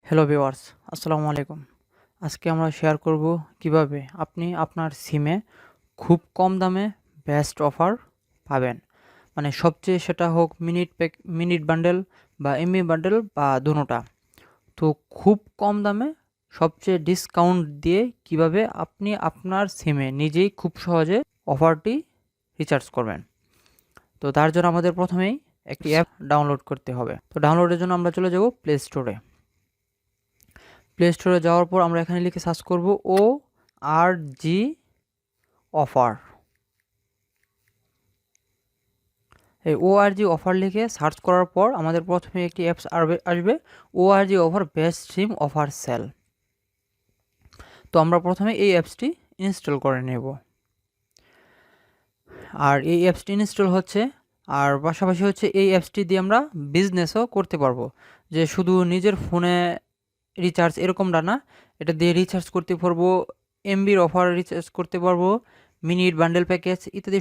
Hello viewers, আসসালামু আলাইকুম। আজকে আমরা শেয়ার করব কিভাবে আপনি আপনার সিমে খুব কম দামে বেস্ট অফার পাবেন। মানে সবচেয়ে সেটা হোক মিনিট বান্ডেল বা এমবি বান্ডেল বা দোনোটা। তো খুব কম দামে সবচেয়ে ডিসকাউন্ট দিয়ে কিভাবে আপনি আপনার সিমে নিজেই খুব সহজে অফারটি রিচার্জ করবেন। তো তার জন্য আমাদের প্রথমেই একটি অ্যাপ ডাউনলোড করতে হবে। তো ডাউনলোডের জন্য আমরা চলে যাব প্লে স্টোরে। প্লে স্টোরে যাওয়ার পর আমরা এখানে লিখে সার্চ করব ORG অফার। এই ORG অফার লিখে সার্চ করার পর আমাদের প্রথমে একটি অ্যাপস আসবে ORG অফার বেস্ট সিম অফার সেল। তো আমরা প্রথমে এই অ্যাপসটি ইনস্টল করে নেব। আর এই অ্যাপসটি ইনস্টল হচ্ছে, আর পাশাপাশি হচ্ছে এই অ্যাপসটি দিয়ে আমরা বিজনেসও করতে পারবো, যে শুধু নিজের ফোনে রিচার্জ এরকমটা না, এটা দিয়ে রিচার্জ করতে পারবো, এমবির অফার রিচার্জ করতে পারবো, মিনিট বান্ডেল প্যাকেজ ইত্যাদি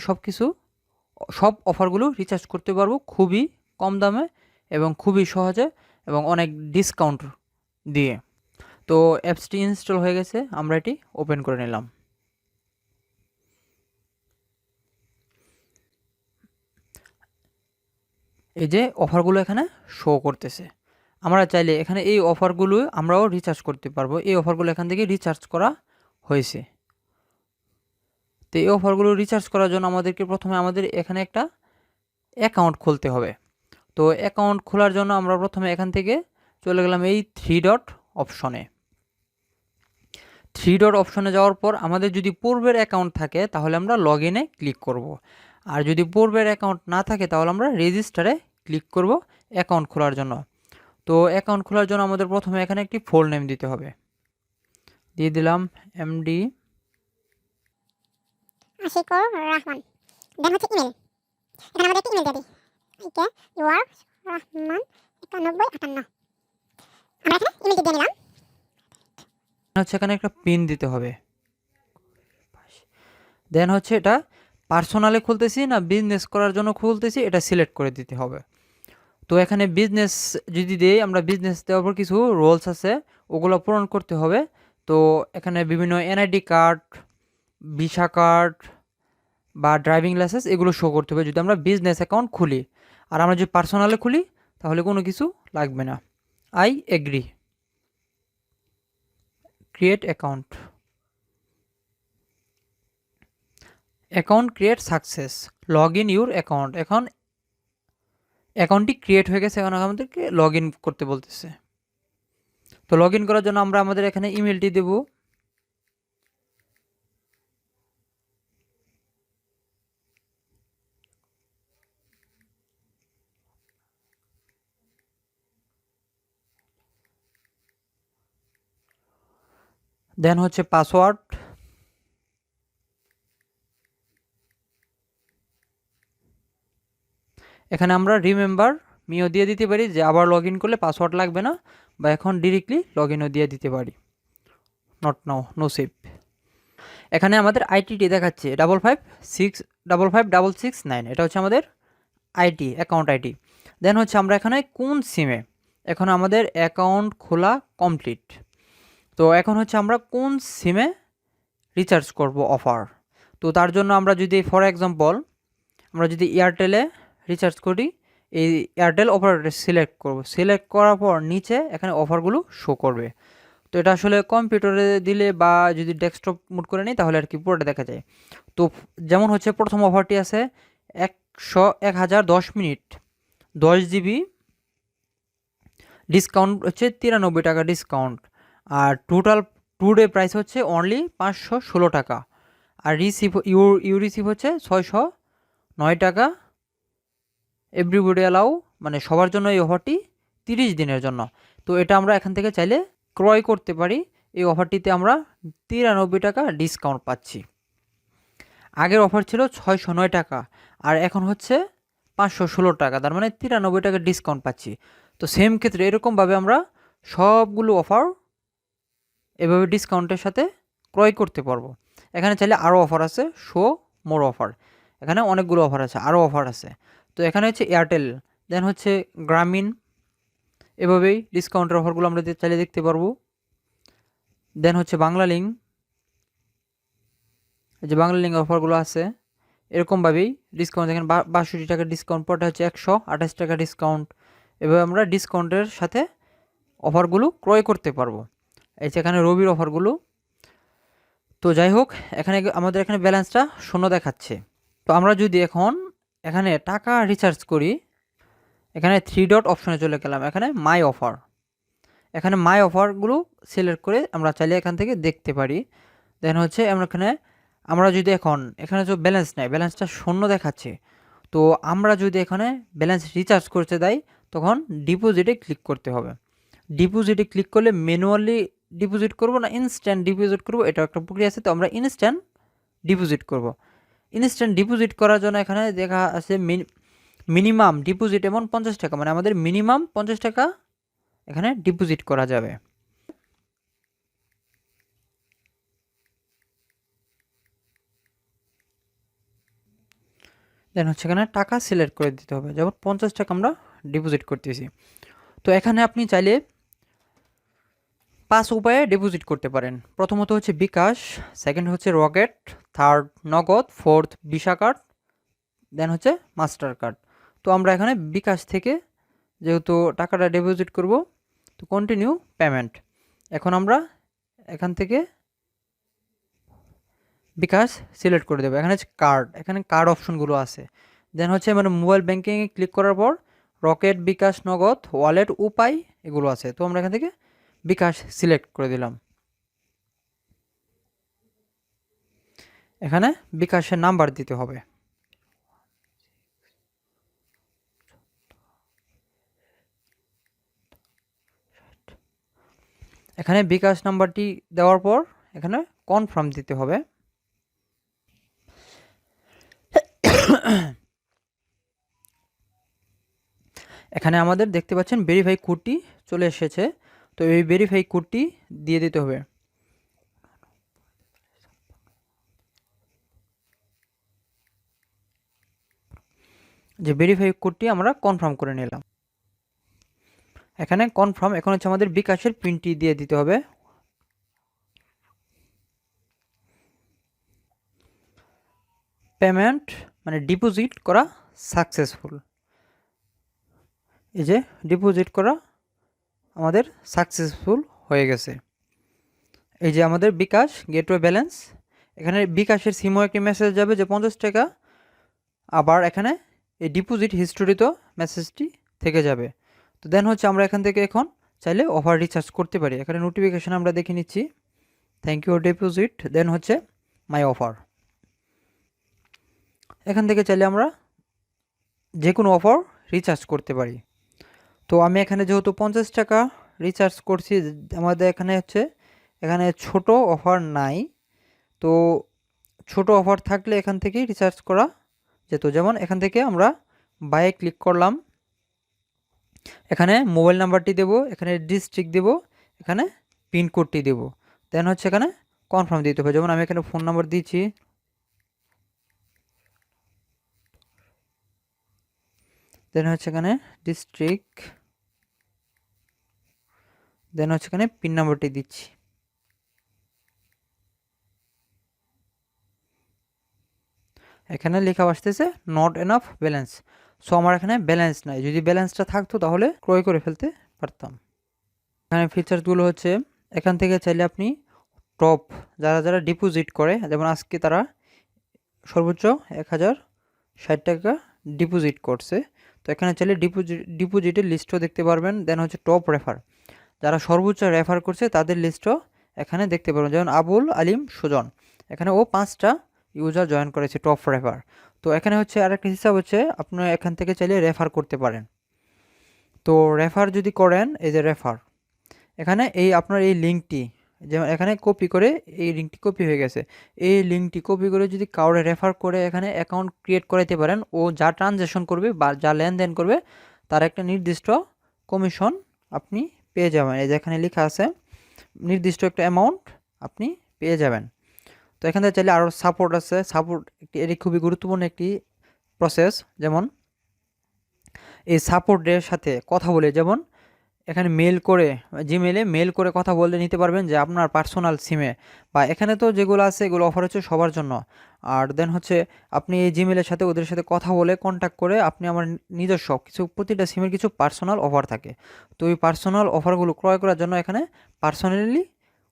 সব অফারগুলো রিচার্জ করতে পারবো খুবই কম দামে এবং খুবই সহজে এবং অনেক ডিসকাউন্ট দিয়ে। তো অ্যাপসটি ইনস্টল হয়ে গেছে, আমরা এটি ওপেন করে নিলাম। এই যে অফারগুলো এখানে শো করতেছে, আমরা চাইলে এখানে এই অফারগুলো আমরাও রিচার্জ করতে পারবো। এই অফারগুলো এখান থেকে রিচার্জ করা হয়েছে। তো এই অফারগুলো রিচার্জ করার জন্য আমাদেরকে প্রথমে আমাদের এখানে একটা অ্যাকাউন্ট খুলতে হবে। তো অ্যাকাউন্ট খোলার জন্য আমরা প্রথমে এখান থেকে চলে গেলাম এই থ্রি ডট অপশনে। থ্রি ডট অপশনে যাওয়ার পর আমাদের যদি পূর্বের অ্যাকাউন্ট থাকে তাহলে আমরা লগ ইনে ক্লিক করব। আর যদি পূর্বের অ্যাকাউন্ট না থাকে তাহলে আমরা রেজিস্টারে ক্লিক করব অ্যাকাউন্ট খোলার জন্য। তো অ্যাকাউন্ট খোলার জন্য আমাদের প্রথমে এখানে একটি ফুল নেম দিতে হবে। দিয়ে দিলাম এমডি আশিকুর রহমান। দেন হচ্ছে ইমেল, এখানে আমাদের একটা ইমেল দিয়ে দিই, ওকে ইউর রহমান 9158। আমরা এখানে ইমেলটি দিয়ে নিলাম। হচ্ছে এখানে একটা পিন দিতে হবে। দেন হচ্ছে এটা পার্সোনালে খুলতেছি না বিজনেস করার জন্য খুলতেছি এটা সিলেক্ট করে দিতে হবে। তো এখানে বিজনেস যদি দিই, আমরা বিজনেস দেওয়ার পর কিছু রোলস আছে ওগুলো পূরণ করতে হবে। তো এখানে বিভিন্ন এনআইডি কার্ড, ভিসা কার্ড বা ড্রাইভিং লাইসেন্স এগুলো শো করতে হবে যদি আমরা বিজনেস অ্যাকাউন্ট খুলি। আর আমরা যদি পার্সোনালে খুলি তাহলে কোনো কিছু লাগবে না। I agree, create account, account create success, log in your account. এখন অ্যাকাউন্টটি ক্রিয়েট হয়ে গেছে, এখন আমাদেরকে লগ ইন করতে বলতেছে। তো লগ ইন করার জন্য আমরা আমাদের এখানে ইমেলটি দেব। দেন হচ্ছে পাসওয়ার্ড, এখানে আমরা রিমেম্বার মিও দিয়ে দিতে পারি, যে আবার লগ ইন করলে পাসওয়ার্ড লাগবে না, বা এখন ডিরেক্টলি লগ ইনও দিয়ে দিতে পারি, নট নাও, নো সেভ। এখানে আমাদের আইটিটি দেখাচ্ছে 55566669, এটা হচ্ছে আমাদের আইটি, অ্যাকাউন্ট আইটি। দেন হচ্ছে আমরা এখানে কোন সিমে, এখন আমাদের অ্যাকাউন্ট খোলা কমপ্লিট। তো এখন হচ্ছে আমরা কোন সিমে রিচার্জ করব অফার। তো তার জন্য আমরা যদি ফর এক্সাম্পল আমরা যদি এয়ারটেলে রিচার্জ করি, এই এয়ারটেল অপারেটর সিলেক্ট করব। সিলেক্ট করার পর নিচে এখানে অফারগুলো শো করবে। তো এটা আসলে কম্পিউটারে দিলে বা যদি ডেস্কটপ মুড করে নিই তাহলে আর কি পুরোটা দেখা যায়। তো যেমন হচ্ছে প্রথম অফারটি আছে 1010 মিনিট 10 জিবি, ডিসকাউন্ট হচ্ছে 93 টাকা discount. R total to day price হচ্ছে অনলি 516 টাকা। আর ইউ রিসিভ হচ্ছে 609 টাকা। এভরিবডি অ্যালাউ, মানে সবার জন্য এই অফারটি 30 দিনের জন্য। তো এটা আমরা এখান থেকে চাইলে ক্রয় করতে পারি। এই অফারটিতে আমরা 93 টাকা ডিসকাউন্ট পাচ্ছি। আগের অফার ছিল 609 টাকা আর এখন হচ্ছে 516 টাকা, তার মানে 93 টাকা ডিসকাউন্ট পাচ্ছি। তো সেম ক্ষেত্রে এরকমভাবে আমরা সবগুলো অফার এভাবে ডিসকাউন্টের সাথে ক্রয় করতে পারবো। এখানে চাইলে আরও অফার আছে, শো মোর অফার, এখানে অনেকগুলো অফার আছে, আরও অফার আছে। তো এখানে হচ্ছে এয়ারটেল, দেন হচ্ছে গ্রামীণ, এভাবেই ডিসকাউন্টের অফারগুলো আমরা চাইলে দেখতে পারবো। দেন হচ্ছে বাংলা লিঙ্ক, যে বাংলা লিঙ্ক অফারগুলো আছে এরকমভাবেই ডিসকাউন্ট দেখেন 62 টাকা ডিসকাউন্ট, পরটা হচ্ছে 128 টাকা ডিসকাউন্ট। এভাবে আমরা ডিসকাউন্টের সাথে অফারগুলো ক্রয় করতে পারবো। এই যে এখানে রবির অফারগুলো। তো যাই হোক, এখানে আমাদের এখানে ব্যালেন্সটা 0 দেখাচ্ছে। তো আমরা যদি এখন এখানে টাকা রিচার্জ করি, এখানে 3 ডট অপশনে চলে গেলাম, এখানে মাই অফার, এখানে মাই অফারগুলো সিলেক্ট করে আমরা চাইলে এখান থেকে দেখতে পারি। দেন হচ্ছে আমরা যদি এখানে যে ব্যালেন্স নেই, ব্যালেন্সটা 0 দেখাচ্ছে। তো আমরা যদি এখানে ব্যালেন্স রিচার্জ করতে দেয়, তখন ডিপোজিটে ক্লিক করতে হবে। ডিপোজিটে ক্লিক করলে ম্যানুয়ালি ডিপোজিট করব না ইনস্ট্যান্ট ডিপোজিট করব, এটা একটা প্রক্রিয়া আছে। তো আমরা ইনস্ট্যান্ট ডিপোজিট করব। ইনস্ট্যান্ট ডিপোজিট করার জন্য এখানে দেখা আছে মিনিমাম ডিপোজিট এমন 50 টাকা, মানে আমাদের মিনিমাম 50 টাকা এখানে ডিপোজিট করা যাবে। দেন হচ্ছে এখানে টাকা সিলেক্ট করে দিতে হবে, যেমন 50 টাকা আমরা ডিপোজিট করতেছি। তো এখানে আপনি চাইলে 5 উপায়ে ডিপোজিট করতে পারেন। প্রথমত হচ্ছে বিকাশ, সেকেন্ড হচ্ছে রকেট, থার্ড নগদ, ফোর্থ ভিসা কার্ড, দেন হচ্ছে মাস্টার কার্ড। তো আমরা এখানে বিকাশ থেকে যেহেতু টাকাটা ডিপোজিট করব, তো কন্টিনিউ পেমেন্ট। এখন আমরা এখান থেকে বিকাশ সিলেক্ট করে দেবো। এখানে হচ্ছে কার্ড, এখানে কার্ড অপশনগুলো আছে। দেন হচ্ছে মানে মোবাইল ব্যাঙ্কিংয়ে ক্লিক করার পর রকেট, বিকাশ, নগদ, ওয়ালেট, উপায় এগুলো আছে। তো আমরা এখান থেকে বিকাশ সিলেক্ট করে দিলাম। এখানে বিকাশের নাম্বার দিতে হবে। এখানে বিকাশ নাম্বারটি দেওয়ার পর এখানে কনফার্ম দিতে হবে। এখানে আমাদের দেখতে পাচ্ছেন ভেরিফাই কোডটি চলে এসেছে। তো এই ভেরিফাই কোডটি দিয়ে দিতে হবে। যে ভেরিফাই কোডটি আমরা কনফার্ম করে নিলাম। এখানে কনফার্ম, এখন হচ্ছে আমাদের বিকাশের পিনটি দিয়ে দিতে হবে। পেমেন্ট মানে ডিপোজিট করা সাকসেসফুল। এই যে ডিপোজিট করা আমাদের সাকসেসফুল হয়ে গেছে। এই যে আমাদের বিকাশ গেটওয়ে ব্যালেন্স, এখানে বিকাশের সিমও একটি মেসেজ যাবে যে 50 টাকা, আবার এখানে এই ডিপোজিট হিস্টোরিতেও মেসেজটি থেকে যাবে। তো দেন হচ্ছে আমরা এখান থেকে এখন চাইলে অফার রিচার্জ করতে পারি। এখানে নোটিফিকেশান আমরা দেখে নিচ্ছি, থ্যাংক ইউ ডিপোজিট, দেন হচ্ছে মাই অফার। এখান থেকে চাইলে আমরা যে কোনো অফার রিচার্জ করতে পারি। তো আমি এখানে যেহেতু 50 টাকা রিচার্জ করছি, আমাদের এখানে হচ্ছে এখানে ছোট অফার নাই। তো ছোট অফার থাকলে এখান থেকেই রিচার্জ করা যেত। যেমন এখান থেকে আমরা বায়ে ক্লিক করলাম, এখানে মোবাইল নাম্বারটি দেব, এখানে ডিস্ট্রিক্ট দেব, এখানে পিনকোডটি দেব। দেন হচ্ছে এখানে কনফার্ম দিতে হবে। যেমন আমি এখানে ফোন নাম্বার দিয়েছি, দেন হচ্ছে এখানে ডিস্ট্রিক্ট, দেন হচ্ছে এখানে পিন নাম্বারটি দিচ্ছি। এখানে লেখা আসতেছে নট এনাফ ব্যালেন্স। সো আমার এখানে ব্যালেন্স নাই, যদি ব্যালেন্সটা থাকতো তাহলে ক্রয় করে ফেলতে পারতাম। এখানে ফিচারসগুলো হচ্ছে এখান থেকে চাইলে আপনি টপ যারা ডিপোজিট করে, যেমন আজকে তারা সর্বোচ্চ 1060 টাকা ডিপোজিট করছে। তো এখানে চাইলে ডিপোজিটের লিস্টও দেখতে পারবেন। দেন হচ্ছে টপ রেফার, যারা সর্বোচ্চ রেফার করছে তাদের লিস্টও এখানে দেখতে পারবেন। যেমন আবুল আলিম সুজন, এখানে ও 5টা ইউজার জয়েন করেছে টপ রেফার। তো এখানে হচ্ছে আরেকটা হিসাব হচ্ছে আপনারা এখান থেকে চাইলে রেফার করতে পারেন। তো রেফার যদি করেন, এই যে রেফার, এখানে এই আপনার এই লিঙ্কটি যেমন এখানে কপি করে, এই লিঙ্কটি কপি হয়ে গেছে, এই লিঙ্কটি কপি করে যদি কাউরে রেফার করে এখানে অ্যাকাউন্ট ক্রিয়েট করাইতে পারেন, ও যা ট্রানজ্যাকশন করবে বা যা লেনদেন করবে তার একটা নির্দিষ্ট কমিশন আপনি পেয়ে যাবেন। এই যে এখানে লেখা আছে নির্দিষ্ট একটা অ্যামাউন্ট আপনি পেয়ে যাবেন। তো এখান থেকে চাইলে আরও সাপোর্ট আছে, সাপোর্ট এটি খুবই গুরুত্বপূর্ণ একটি প্রসেস। যেমন এই সাপোর্টের সাথে কথা বলে, যেমন এখানে মেল করে, জিমেলে মেল করে কথা বলতে নিতে পারবেন যে আপনার পার্সোনাল সিমে, বা এখানে তো যেগুলো আছে এগুলো অফার হচ্ছে সবার জন্য। আর দেন হচ্ছে আপনি এই জিমেলের সাথে ওদের সাথে কথা বলে কন্ট্যাক্ট করে আপনি আমার নিজস্ব কিছু, প্রতিটা সিমের কিছু পার্সোনাল অফার থাকে। তো ওই পার্সোনাল অফারগুলো ক্রয় করার জন্য এখানে পার্সোনালি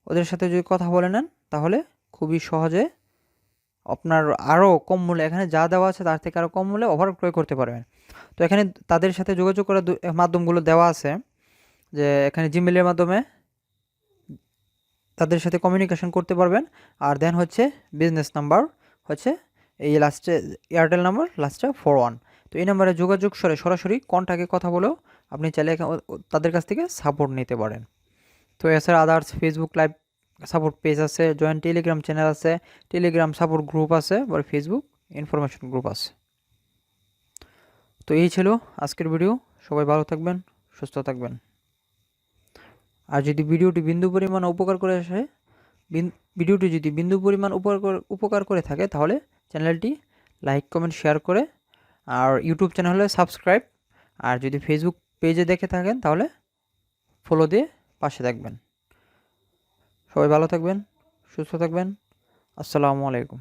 ওদের সাথে যদি কথা বলে নেন তাহলে খুবই সহজে আপনার আরও কম মূল্যে, এখানে যা দেওয়া আছে তার থেকে আরও কম মূল্যে অফার ক্রয় করতে পারবেন। তো এখানে তাদের সাথে যোগাযোগ করার মাধ্যমগুলো দেওয়া আছে, যে এখানে জিমেলের মাধ্যমে তাদের সাথে কমিউনিকেশন করতে পারবেন। আর দেন হচ্ছে বিজনেস নাম্বার হচ্ছে এই লাস্টে এয়ারটেল নাম্বার লাস্টে 41। তো এই নাম্বারে যোগাযোগ সরাসরি কন্ট্যাক্টে কথা বলেও আপনি চাইলে তাদের কাছ থেকে সাপোর্ট নিতে পারেন। তো এছাড়া others Facebook live support page আছে, জয়েন্ট টেলিগ্রাম চ্যানেল আছে, টেলিগ্রাম সাপোর্ট গ্রুপ আছে, আর ফেসবুক ইনফরমেশন গ্রুপ আছে। তো এই ছিল আজকের ভিডিও। সবাই ভালো থাকবেন, সুস্থ থাকবেন। আর যদি ভিডিওটি বিন্দু পরিমাণ উপকার করে আসে, ভিডিওটি যদি বিন্দু পরিমাণ উপকার করে থাকে তাহলে চ্যানেলটি লাইক কমেন্ট শেয়ার করে, আর ইউটিউব চ্যানেলে সাবস্ক্রাইব, আর যদি ফেসবুক পেজে দেখে থাকেন তাহলে ফলো দিয়ে পাশে থাকবেন। সবাই ভালো থাকবেন, সুস্থ থাকবেন। আসসালামু আলাইকুম।